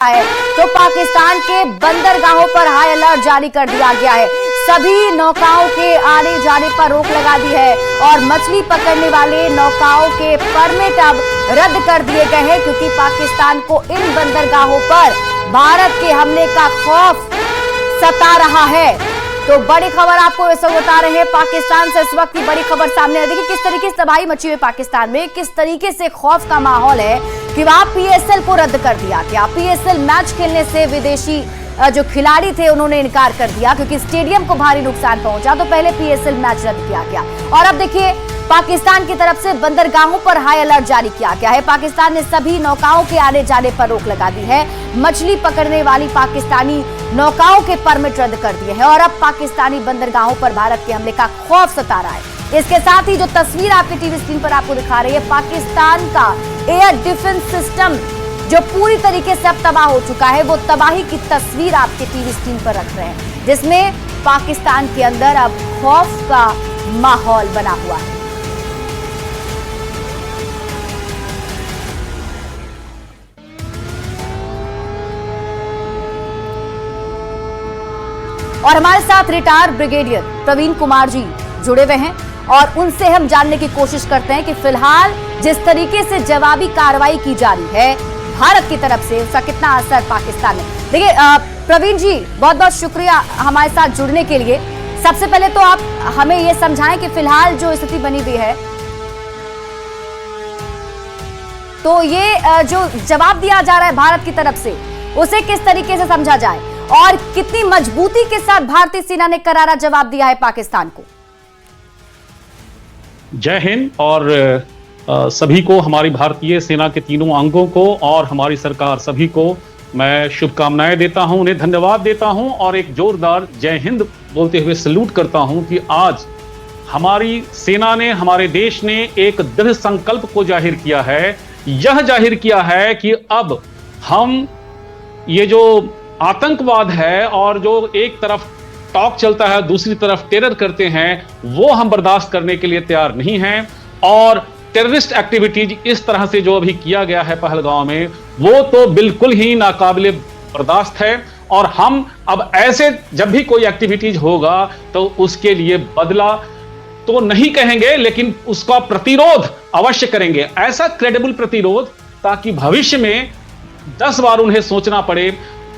है तो पाकिस्तान के बंदरगाहों पर हाई अलर्ट जारी कर दिया गया है। सभी नौकाओं के आने जाने पर रोक लगा दी है और मछली पकड़ने वाले नौकाओं के परमिट अब रद्द कर दिए गए हैं, क्योंकि पाकिस्तान को इन बंदरगाहों पर भारत के हमले का खौफ सता रहा है। तो बड़ी खबर आपको इस वक्त बता रहे हैं, पाकिस्तान से इस वक्त की बड़ी खबर सामने आ रही है। किस तरीके से तबाही मची हुई पाकिस्तान में, किस तरीके से खौफ का माहौल है कि वहां पीएसएल को रद्द कर दिया गया। पीएसएल मैच खेलने से विदेशी जो खिलाड़ी थे उन्होंने इनकार कर दिया, क्योंकि स्टेडियम को भारी नुकसान पहुंचा। तो पहले पीएसएल मैच रद्द किया गया और अब देखिए पाकिस्तान की तरफ से बंदरगाहों पर हाई अलर्ट जारी किया गया है। पाकिस्तान ने सभी नौकाओं के आने जाने पर रोक लगा दी है। मछली पकड़ने वाली पाकिस्तानी नौकाओं के परमिट रद्द कर दिए हैं और अब पाकिस्तानी बंदरगाहों पर भारत के हमले का खौफ सता रहा है। इसके साथ ही जो तस्वीर आपके टीवी स्क्रीन पर आपको दिखा रही है, पाकिस्तान का एयर डिफेंस सिस्टम जो पूरी तरीके से अब तबाह हो चुका है, वो तबाही की तस्वीर आपके टीवी स्क्रीन पर रख रहे हैं, जिसमें पाकिस्तान के अंदर अब खौफ का माहौल बना हुआ है। और हमारे साथ रिटायर्ड ब्रिगेडियर प्रवीण कुमार जी जुड़े हुए हैं और उनसे हम जानने की कोशिश करते हैं कि फिलहाल जिस तरीके से जवाबी कार्रवाई की जा रही है भारत की तरफ से, उसका कितना असर पाकिस्तान में। देखिए प्रवीण जी, बहुत बहुत शुक्रिया हमारे साथ जुड़ने के लिए। सबसे पहले तो आप हमें ये समझाएं कि फिलहाल जो स्थिति बनी हुई है, तो ये जो जवाब दिया जा रहा है भारत की तरफ से, उसे किस तरीके से समझा जाए और कितनी मजबूती के साथ भारतीय सेना ने करारा जवाब दिया है पाकिस्तान को। जय हिंद और सभी को, हमारी भारतीय सेना के तीनों अंगों को और हमारी सरकार सभी को मैं शुभकामनाएं देता हूं, उन्हें धन्यवाद देता हूं और एक जोरदार जय हिंद बोलते हुए सैल्यूट करता हूं कि आज हमारी सेना ने, हमारे देश ने एक दृढ़ संकल्प को जाहिर किया है। यह जाहिर किया है कि अब हम ये जो आतंकवाद है और जो एक तरफ टॉक चलता है दूसरी तरफ टेरर करते हैं, वो हम बर्दाश्त करने के लिए तैयार नहीं हैं। और टेररिस्ट एक्टिविटीज इस तरह से जो अभी किया गया है पहलगांव में, वो तो बिल्कुल ही नाकाबिले बर्दाश्त है। और हम अब ऐसे जब भी कोई एक्टिविटीज होगा तो उसके लिए बदला तो नहीं कहेंगे, लेकिन उसका प्रतिरोध अवश्य करेंगे, ऐसा क्रेडिबल प्रतिरोध, ताकि भविष्य में 10 बार उन्हें सोचना पड़े।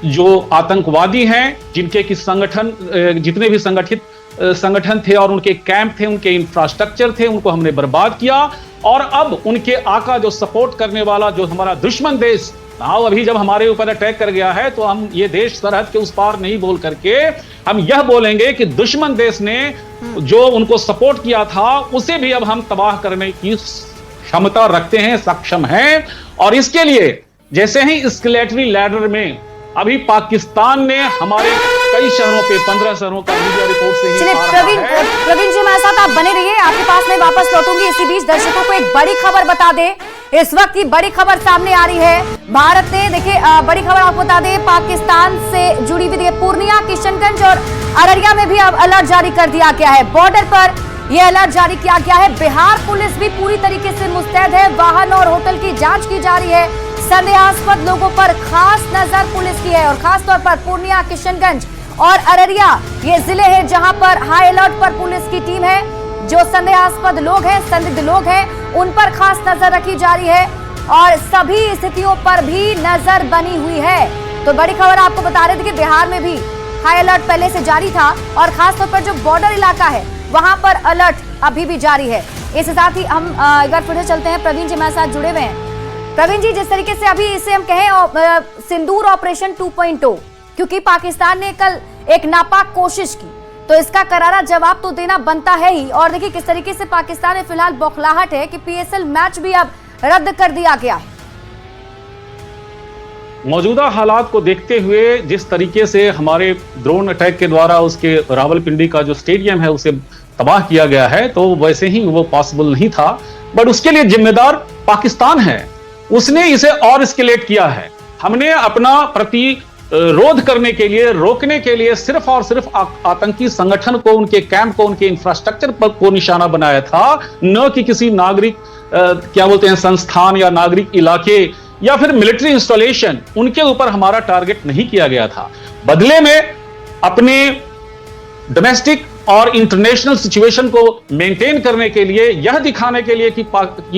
जो आतंकवादी हैं, जिनके कि संगठन, जितने भी संगठित संगठन थे और उनके कैंप थे, उनके इंफ्रास्ट्रक्चर थे, उनको हमने बर्बाद किया। और अब उनके आका जो सपोर्ट करने वाला जो हमारा दुश्मन देश, अभी जब हमारे ऊपर अटैक कर गया है, तो हम ये देश सरहद के उस पार नहीं बोल करके हम यह बोलेंगे कि दुश्मन देश ने जो उनको सपोर्ट किया था, उसे भी अब हम तबाह करने की क्षमता रखते हैं, सक्षम हैं। और इसके लिए जैसे ही एस्केलेटरी लैडर में अभी पाकिस्तान ने हमारे कई शहरों पे 15 शहरों का मीडिया रिपोर्ट से ही चलिए प्रवीण जी हमारे साथ आप बने रहिए, आपके पास मैं वापस लौटूंगी। इसी बीच दर्शकों को एक बड़ी खबर बता दें, इस वक्त की बड़ी खबर सामने आ रही है। भारत ने, देखिए बड़ी खबर आपको बता दें, पाकिस्तान से जुड़ी हुई पूर्णिया, किशनगंज और अररिया में भी अब अलर्ट जारी कर दिया गया है। बॉर्डर पर यह अलर्ट जारी किया गया है। बिहार पुलिस भी पूरी तरीके से मुस्तैद है, वाहन और होटल की जांच की जा रही है। संदेहास्पद लोगों पर खास नजर पुलिस की है और खास तौर पर पूर्णिया, किशनगंज और अररिया ये जिले हैं जहां पर हाई अलर्ट पर पुलिस की टीम है। जो संदेहास्पद लोग हैं, संदिग्ध लोग हैं, उन पर खास नजर रखी जा रही है और सभी स्थितियों पर भी नजर बनी हुई है। तो बड़ी खबर आपको बता रहे थे कि बिहार में भी हाई अलर्ट पहले से जारी था और खासतौर पर जो बॉर्डर इलाका है वहां पर अलर्ट अभी भी जारी है। इसके साथ ही हम एक बार फिर चलते हैं, प्रवीण जी हमारे साथ जुड़े हुए हैं। प्रवीण जी, जिस तरीके से अभी इसे हम कहें सिंदूर ऑपरेशन 2.0, क्योंकि पाकिस्तान ने कल एक नापाक कोशिश की, तो इसका करारा जवाब तो देना बनता है ही। और देखिए किस तरीके से पाकिस्तान में फिलहाल बौखलाहट है कि पीएसएल मैच भी अब रद्द कर दिया गया है। मौजूदा हालात को देखते हुए जिस तरीके से हमारे ड्रोन अटैक के द्वारा उसके रावलपिंडी का जो स्टेडियम है उसे तबाह किया गया है, तो वैसे ही वो पॉसिबल नहीं था। बट उसके लिए जिम्मेदार पाकिस्तान है, उसने इसे और एस्केलेट किया है। हमने अपना प्रतिरोध करने के लिए, रोकने के लिए सिर्फ और सिर्फ आतंकी संगठन को, उनके कैंप को, उनके इंफ्रास्ट्रक्चर पर को निशाना बनाया था, न कि किसी नागरिक क्या बोलते हैं संस्थान या नागरिक इलाके या फिर मिलिट्री इंस्टॉलेशन, उनके ऊपर हमारा टारगेट नहीं किया गया था। बदले में अपने डोमेस्टिक और इंटरनेशनल सिचुएशन को मेंटेन करने के लिए, यह दिखाने के लिए कि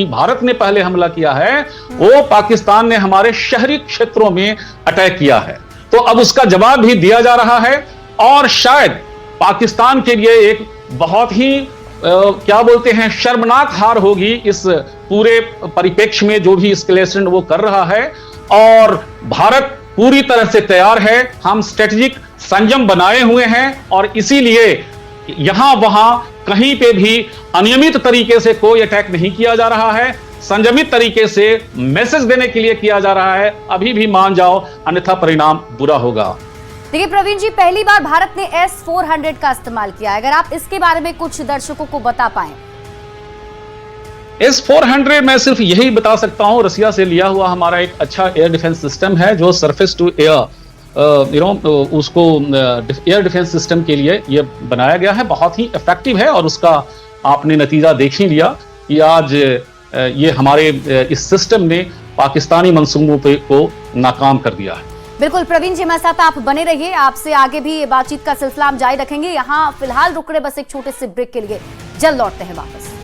भारत ने पहले हमला किया है, वो पाकिस्तान ने हमारे शहरी क्षेत्रों में अटैक किया है। तो अब उसका जवाब भी दिया जा रहा है और शायद पाकिस्तान के लिए एक बहुत ही क्या बोलते हैं, शर्मनाक हार होगी इस पूरे परिप्रेक्ष्य में जो भी एस्केलेशन वो कर रहा है। और भारत पूरी तरह से तैयार है, हम स्ट्रेटेजिक संयम बनाए हुए हैं और इसीलिए यहां वहां कहीं पे भी अनियमित तरीके से कोई अटैक नहीं किया जा रहा है, संयमित तरीके से मैसेज देने के लिए किया जा रहा है। अभी भी मान जाओ, अन्यथा परिणाम बुरा होगा। देखिए प्रवीण जी, पहली बार भारत ने S-400 का इस्तेमाल किया है, अगर आप इसके बारे में कुछ दर्शकों को बता पाएं। S-400 मैं सिर्फ यही बता सकता हूं, रसिया से लिया हुआ हमारा एक अच्छा एयर डिफेंस सिस्टम है जो सरफेस टू एयर उसको एयर डिफेंस सिस्टम के लिए ये बनाया गया है। बहुत ही इफेक्टिव है और उसका आपने नतीजा देख ही लिया कि आज ये हमारे इस सिस्टम ने पाकिस्तानी मंसूबों को नाकाम कर दिया है। बिल्कुल प्रवीण जी, हमारे साथ आप बने रहिए, आपसे आगे भी ये बातचीत का सिलसिला हम जारी रखेंगे। यहाँ फिलहाल रुक रहे बस एक छोटे से ब्रेक के लिए, जल्द लौटते हैं वापस।